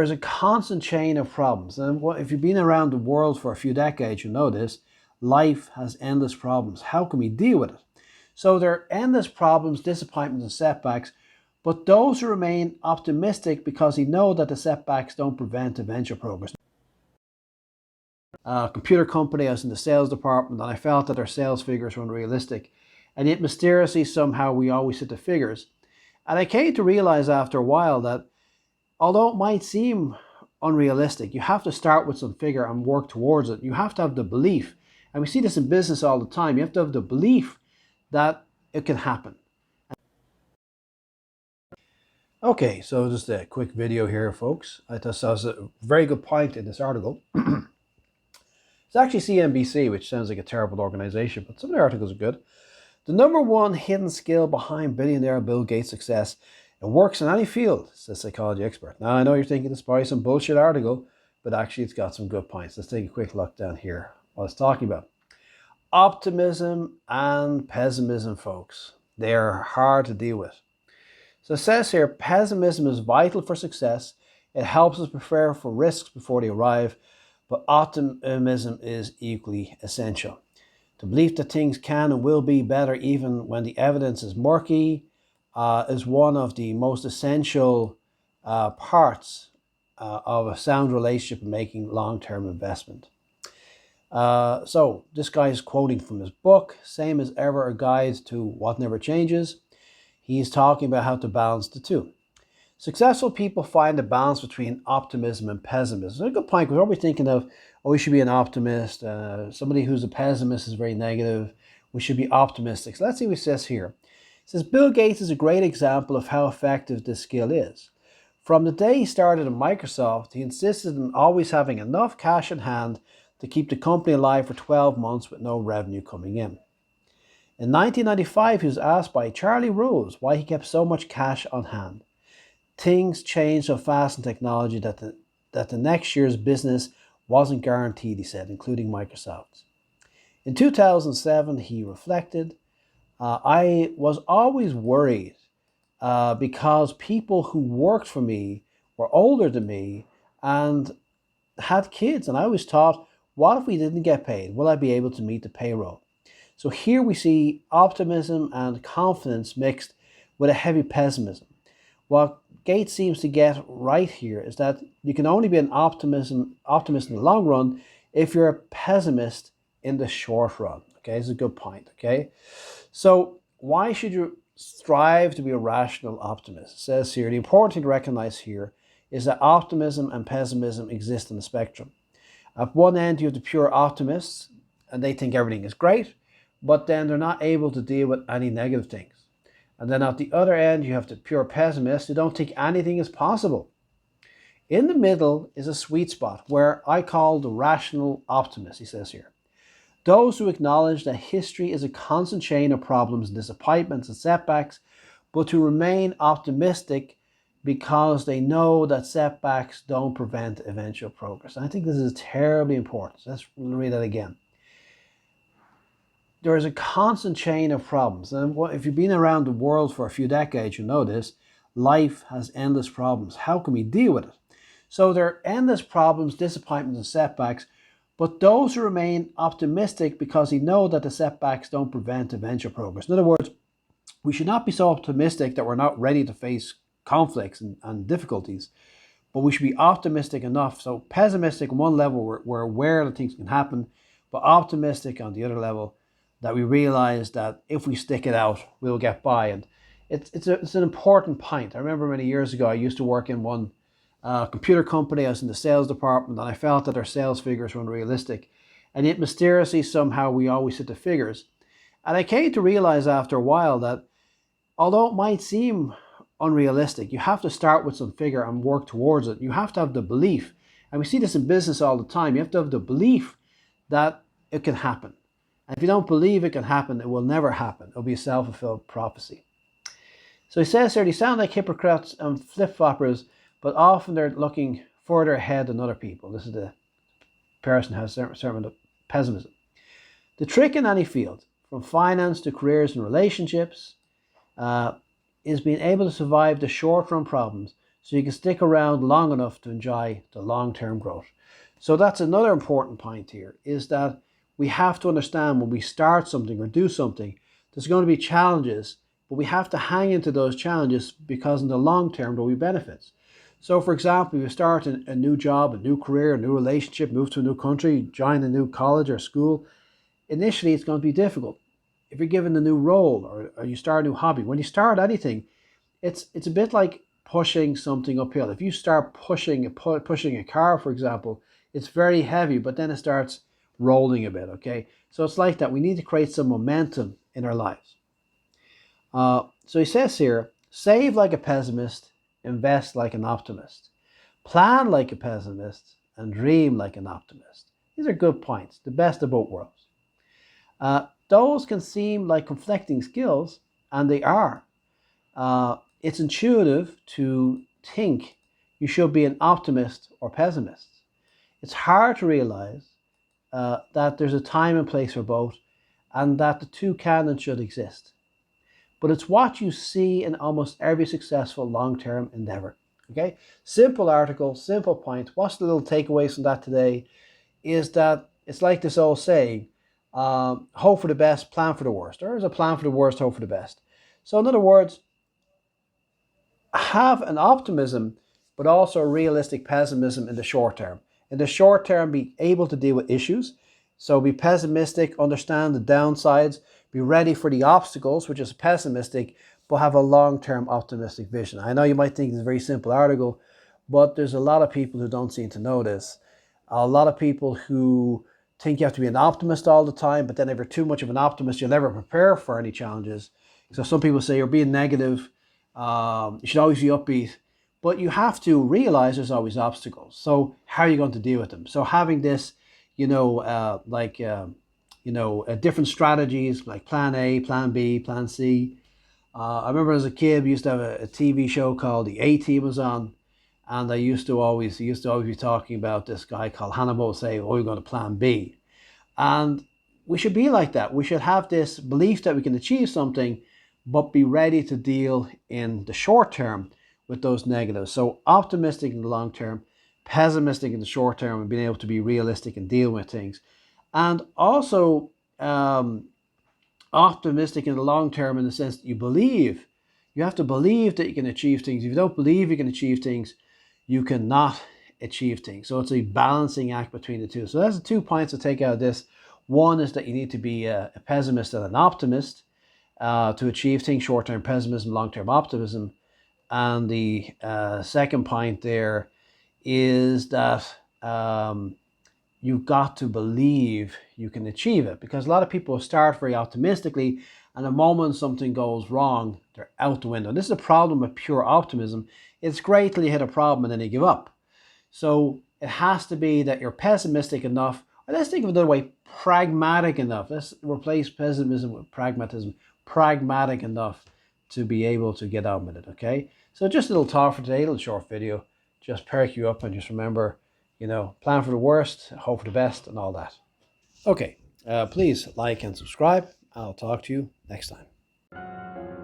There's a constant chain of problems. And if you've been around the world for a few decades, you know this. Life has endless problems. How can we deal with it? So there are endless problems, disappointments, and setbacks. But those who remain optimistic because they know that the setbacks don't prevent eventual progress. A computer company, I was in the sales department, and I felt that our sales figures were unrealistic. And yet mysteriously, somehow, we always hit the figures. And I came to realize after a while that although it might seem unrealistic, you have to start with some figure and work towards it. You have to have the belief. And we see this in business all the time. You have to have the belief that it can happen. Okay, so just a quick video here, folks. I thought that was a very good point in this article. It's actually CNBC, which sounds like a terrible organization, but some of the articles are good. The number one hidden skill behind billionaire Bill Gates' success, it works in any field, says psychology expert. Now, I know you're thinking it's probably some bullshit article, but actually it's got some good points. Let's take a quick look down here. What it's talking about. Optimism and pessimism, folks. They are hard to deal with. So it says here, pessimism is vital for success. It helps us prepare for risks before they arrive, but optimism is equally essential. The belief that things can and will be better even when the evidence is murky is one of the most essential parts of a sound relationship and making long-term investment. So this guy is quoting from his book, Same as Ever, A Guide to What Never Changes. He's talking about how to balance the two. Successful people find a balance between optimism and pessimism. It's a good point. We're always thinking of, oh, we should be an optimist. Somebody who's a pessimist is very negative. We should be optimistic. So let's see what it says here. It says, Bill Gates is a great example of how effective this skill is. From the day he started at Microsoft, he insisted on always having enough cash in hand to keep the company alive for 12 months with no revenue coming in. In 1995, he was asked by Charlie Rose why he kept so much cash on hand. Things changed so fast in technology that the next year's business wasn't guaranteed, he said, including Microsoft's. In 2007, he reflected, I was always worried because people who worked for me were older than me and had kids. And I always thought, what if we didn't get paid? Will I be able to meet the payroll? So here we see optimism and confidence mixed with a heavy pessimism. What Gates seems to get right here is that you can only be an optimist in the long run if you're a pessimist in the short run. Okay, it's a good point. Okay, so why should you strive to be a rational optimist? It says here, the important thing to recognize here is that optimism and pessimism exist in the spectrum. At one end, you have the pure optimists, and they think everything is great, but then they're not able to deal with any negative things. And then at the other end, you have the pure pessimists who don't think anything is possible. In the middle is a sweet spot where I call the rational optimist, he says here. Those who acknowledge that history is a constant chain of problems and disappointments and setbacks, but who remain optimistic because they know that setbacks don't prevent eventual progress. And I think this is terribly important. So let's read that again. There is a constant chain of problems. And if you've been around the world for a few decades, you know this. Life has endless problems. How can we deal with it? So there are endless problems, disappointments, and setbacks. But those who remain optimistic because they know that the setbacks don't prevent eventual progress. In other words, we should not be so optimistic that we're not ready to face conflicts and difficulties. But we should be optimistic enough. So pessimistic on one level, we're aware that things can happen. But optimistic on the other level, that we realize that if we stick it out, we'll get by. And it's an important point. I remember many years ago, I used to work in one computer company. I was in the sales department, and I felt that our sales figures were unrealistic. And yet mysteriously, somehow, we always hit the figures. And I came to realize after a while that although it might seem unrealistic, you have to start with some figure and work towards it. You have to have the belief. And we see this in business all the time. You have to have the belief that it can happen. And if you don't believe it can happen, it will never happen. It'll be a self-fulfilled prophecy. So he says here, they sound like hypocrites and flip-floppers, but often they're looking further ahead than other people. This is the person who has a certain amount of pessimism. The trick in any field, from finance to careers and relationships, is being able to survive the short-run problems so you can stick around long enough to enjoy the long-term growth. So that's another important point here, is that we have to understand when we start something or do something, there's going to be challenges, but we have to hang into those challenges because in the long term there will be benefits. So for example, if you start a new job, a new career, a new relationship, move to a new country, join a new college or school, initially it's going to be difficult. If you're given a new role or you start a new hobby, when you start anything, it's a bit like pushing something uphill. If you start pushing a car, for example, it's very heavy, but then it starts rolling a bit, okay? So it's like that. We need to create some momentum in our lives. So he says here, save like a pessimist, invest like an optimist. Plan like a pessimist and dream like an optimist. These are good points, the best of both worlds. Those can seem like conflicting skills, and they are. It's intuitive to think you should be an optimist or pessimist. It's hard to realize that there's a time and place for both, and that the two can and should exist. But it's what you see in almost every successful long-term endeavor. Okay, simple article, simple point. What's the little takeaways from that today? Is that it's like this old saying, hope for the best, plan for the worst. Or is a plan for the worst, hope for the best. So in other words, have an optimism, but also a realistic pessimism in the short term. In the short term, be able to deal with issues. So be pessimistic, understand the downsides, be ready for the obstacles, which is pessimistic, but have a long-term optimistic vision. I know you might think it's a very simple article, but there's a lot of people who don't seem to know this. A lot of people who think you have to be an optimist all the time, but then if you're too much of an optimist, you'll never prepare for any challenges. So some people say you're being negative, you should always be upbeat, but you have to realize there's always obstacles. So how are you going to deal with them? So having this, different strategies like plan A, plan B, plan C. I remember as a kid, we used to have a TV show called The A-Team was on, and he used to always be talking about this guy called Hannibal saying, "Oh, you're going to plan B," and we should be like that. We should have this belief that we can achieve something, but be ready to deal in the short term with those negatives. So optimistic in the long term, pessimistic in the short term, and being able to be realistic and deal with things. And also optimistic in the long term in the sense that you have to believe that you can achieve things. If you don't believe you can achieve things, you cannot achieve things. So it's a balancing act between the two. So that's the 2 points to take out of this. One is that you need to be a pessimist and an optimist to achieve things, short-term pessimism, long-term optimism. And the second point there is that you've got to believe you can achieve it, because a lot of people start very optimistically, and the moment something goes wrong, they're out the window. And this is a problem with pure optimism. It's great till you hit a problem and then you give up. So it has to be that you're pessimistic enough, or let's think of it another way, pragmatic enough. Let's replace pessimism with pragmatism. Pragmatic enough to be able to get on with it, okay? So just a little talk for today, a little short video, just perk you up, and just remember, plan for the worst, hope for the best, and all that. Okay, please like and subscribe. I'll talk to you next time.